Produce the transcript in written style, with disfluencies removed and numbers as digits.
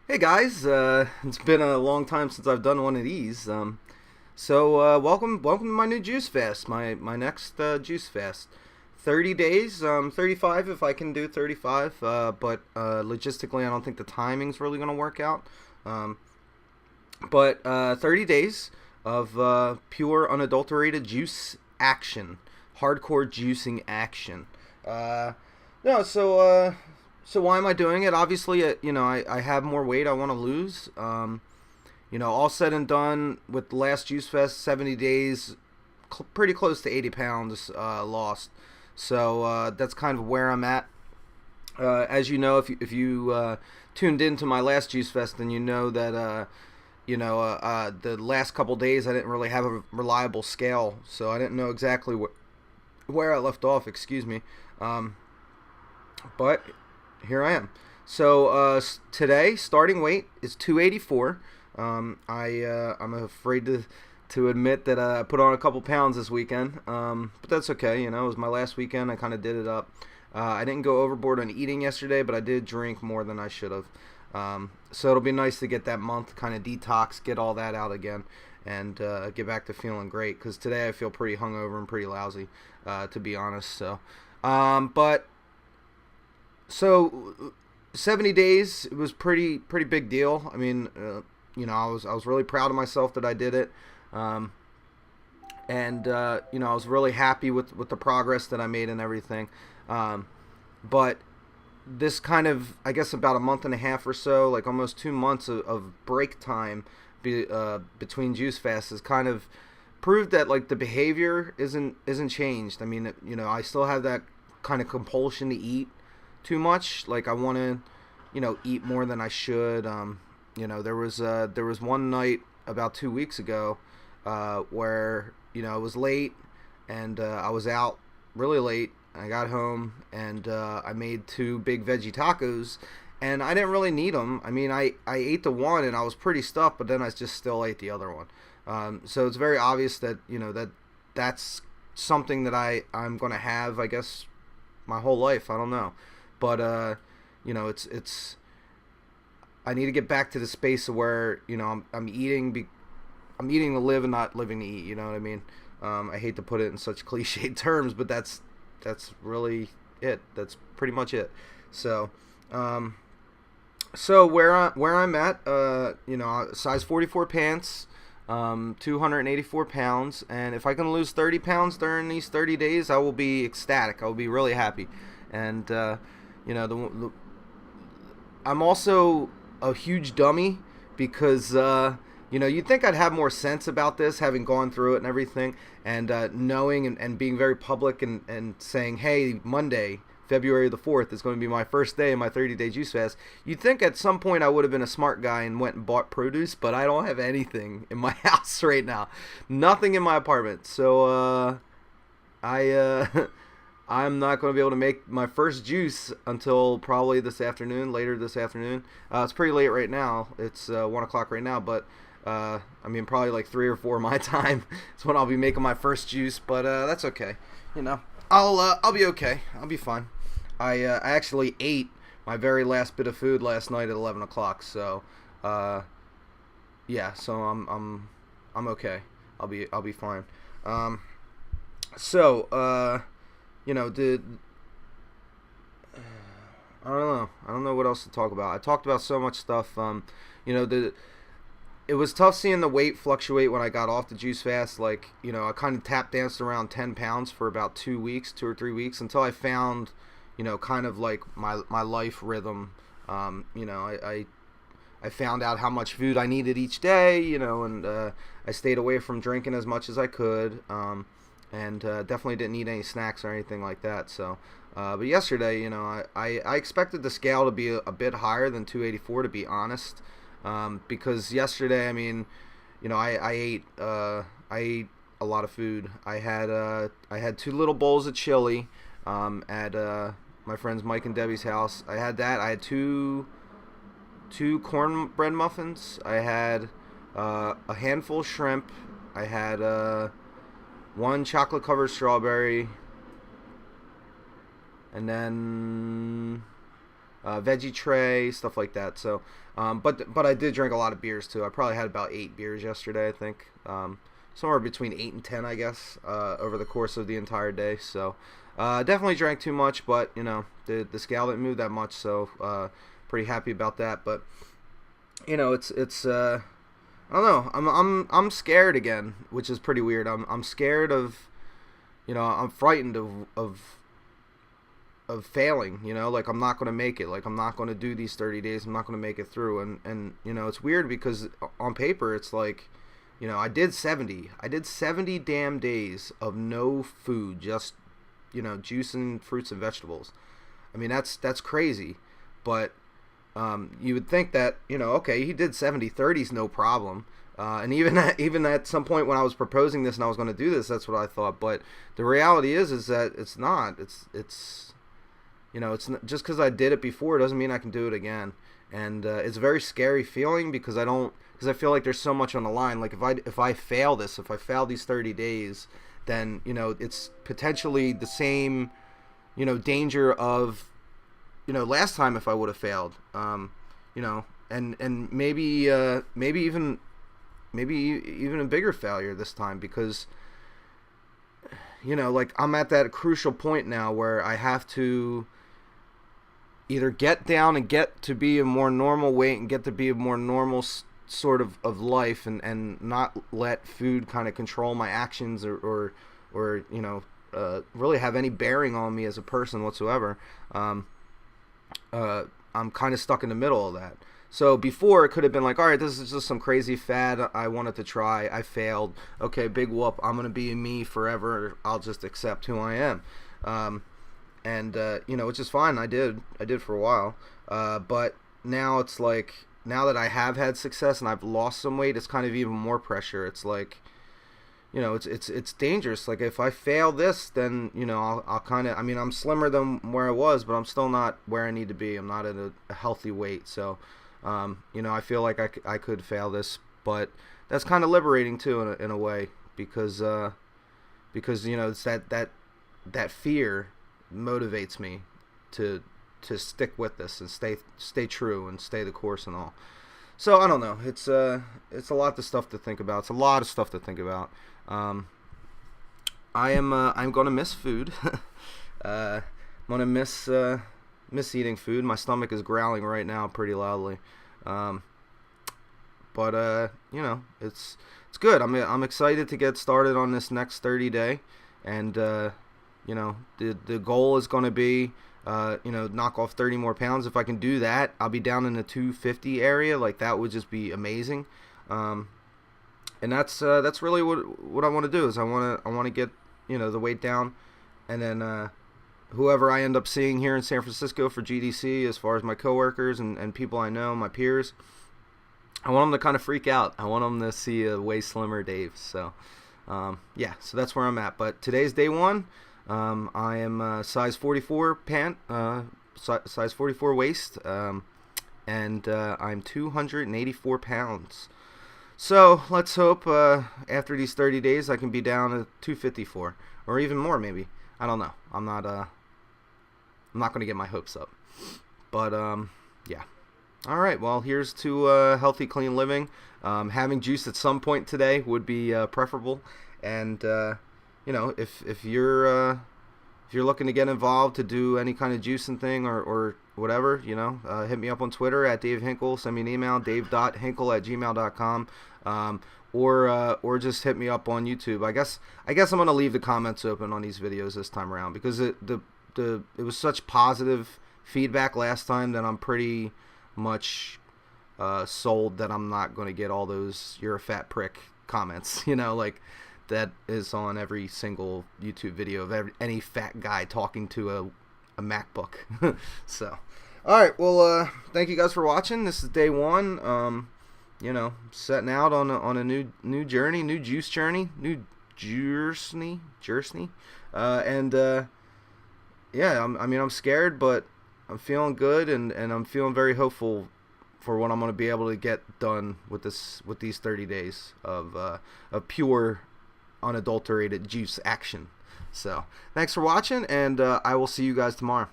Hey guys, it's been a long time since I've done one of these. Welcome to my new juice fast, my next juice fast. 30 days, 35 if I can do 35, but logistically I don't think the timing's really gonna work out. Um, but 30 days of pure unadulterated juice action, hardcore juicing action. Uh, no, so uh, so why am I doing it? Obviously, I have more weight I want to lose. All said and done with the last Juice Fest, 70 days, pretty close to 80 pounds lost. So that's kind of where I'm at. As you know, if you tuned into my last Juice Fest, then you know that the last couple days I didn't really have a reliable scale, so I didn't know exactly where I left off. Excuse me. Um, but here I am. So today, starting weight is 284. I'm afraid to admit that I put on a couple pounds this weekend, but that's okay. You know, it was my last weekend. I kind of did it up. I didn't go overboard on eating yesterday, but I did drink more than I should have. So it'll be nice to get that month kind of detox, get all that out again, and get back to feeling great. Because today I feel pretty hungover and pretty lousy, to be honest. But 70 days, it was pretty big deal. I mean, I was really proud of myself that I did it. Um, and I was really happy with the progress that I made and everything. But this kind of, I guess, about a month and a half or so, like almost 2 months of break time between juice fasts has kind of proved that like the behavior isn't changed. I mean, I still have that kind of compulsion to eat too much. Like I want to, eat more than I should. There was one night about 2 weeks ago where it was late and I was out really late. I got home and I made two big veggie tacos, and I didn't really need them. I mean, I ate the one and I was pretty stuffed, but then I just still ate the other one. So it's very obvious that that's something that I'm gonna have, I guess, my whole life. I don't know, but it's I need to get back to the space of where I'm eating I'm eating to live and not living to eat. You know what I mean? I hate to put it in such cliched terms, but that's really it. That's pretty much it. So, um, where I'm at, size 44 pants, 284 pounds, and if I can lose 30 pounds during these 30 days, I will be ecstatic. I will be really happy, and I'm also a huge dummy because you'd think I'd have more sense about this, having gone through it and everything, and knowing and being very public and saying, hey, Monday, February the 4th is going to be my first day in my 30-day juice fast. You'd think at some point I would have been a smart guy and went and bought produce, but I don't have anything in my house right now. Nothing in my apartment. So I I'm not going to be able to make my first juice until probably later this afternoon. It's pretty late right now. It's 1 o'clock right now, but I mean, probably like 3 or 4 my time is when I'll be making my first juice, but that's okay. I'll be okay. I'll be fine. I actually ate my very last bit of food last night at 11 o'clock, so yeah, so I'm okay. I'll be fine. Um, so did I don't know. I don't know what else to talk about. I talked about so much stuff. The it was tough seeing the weight fluctuate when I got off the juice fast. Like, I kind of tap danced around 10 pounds for about 2 weeks, 2 or 3 weeks, until I found, kind of like my life rhythm. I found out how much food I needed each day, and I stayed away from drinking as much as I could. And definitely didn't eat any snacks or anything like that. So, but yesterday, I expected the scale to be a bit higher than 284, to be honest, because yesterday, I mean, I ate a lot of food. I had two little bowls of chili at my friends Mike and Debbie's house. I had that. I had two cornbread muffins. I had a handful of shrimp. I had one chocolate covered strawberry, and then veggie tray, stuff like that. So, but I did drink a lot of beers too. I probably had about 8 beers yesterday, I think. Somewhere between 8 and 10, I guess, over the course of the entire day. So, definitely drank too much, but the scale didn't move that much, so pretty happy about that. But it's I don't know. I'm scared again, which is pretty weird. I'm scared of, I'm frightened of failing. Like I'm not going to make it. Like I'm not going to do these 30 days. I'm not going to make it through. And it's weird because on paper it's like, I did 70. I did 70 damn days of no food, just juice and fruits and vegetables. I mean that's crazy, but you would think that okay, he did 70/30s no problem, and even at some point when I was proposing this and I was going to do this, that's what I thought. But the reality is that it's not. It's it's not, just because I did it before doesn't mean I can do it again, and it's a very scary feeling because I feel like there's so much on the line. Like if I fail these 30 days, then it's potentially the same danger of last time if I would have failed, and maybe even a bigger failure this time because like I'm at that crucial point now where I have to either get down and get to be a more normal weight and get to be a more normal sort of life and not let food kind of control my actions or really have any bearing on me as a person whatsoever. I'm kind of stuck in the middle of that. So before it could have been like, all right, this is just some crazy fad I wanted to try. I failed. Okay, big whoop. I'm gonna be me forever. I'll just accept who I am, which is fine. I did for a while, but now it's like now that I have had success and I've lost some weight, it's kind of even more pressure. It's like, it's dangerous. Like if I fail this, then I'll kind of. I mean, I'm slimmer than where I was, but I'm still not where I need to be. I'm not at a healthy weight, so I feel like I could fail this, but that's kind of liberating too in a way because it's that fear motivates me to stick with this and stay true and stay the course and all. So I don't know. It's a lot of stuff to think about. It's a lot of stuff to think about. I'm gonna miss food. I'm gonna miss eating food. My stomach is growling right now pretty loudly. But it's good. I'm excited to get started on this next 30 day, and the goal is gonna be knock off 30 more pounds. If I can do that, I'll be down in the 250 area. Like that would just be amazing. And that's really what I want to do is I want to get the weight down, and then whoever I end up seeing here in San Francisco for GDC, as far as my coworkers and people I know, my peers, I want them to kind of freak out. I want them to see a way slimmer Dave. So so that's where I'm at. But today's day one. I am size 44 size 44 waist, and I'm 284 pounds. So let's hope after these 30 days I can be down to 254 or even more maybe. I don't know. I'm not going to get my hopes up. But yeah. All right. Well, here's to healthy, clean living. Having juice at some point today would be preferable. And if you're looking to get involved to do any kind of juicing thing or whatever, hit me up on Twitter at Dave Hinkle. Send me an email, dave.hinkle@gmail.com. Or just hit me up on YouTube. I guess I'm gonna leave the comments open on these videos this time around because it was such positive feedback last time that I'm pretty much sold that I'm not gonna get all those "you're a fat prick" comments. Like that is on every single YouTube video of any fat guy talking to a MacBook. So, all right. Well, thank you guys for watching. This is day one. Setting out on a new journey, new juice journey, new journey. I'm scared, but I'm feeling good, and I'm feeling very hopeful for what I'm going to be able to get done with these 30 days of pure, unadulterated juice action. So, thanks for watching, and I will see you guys tomorrow.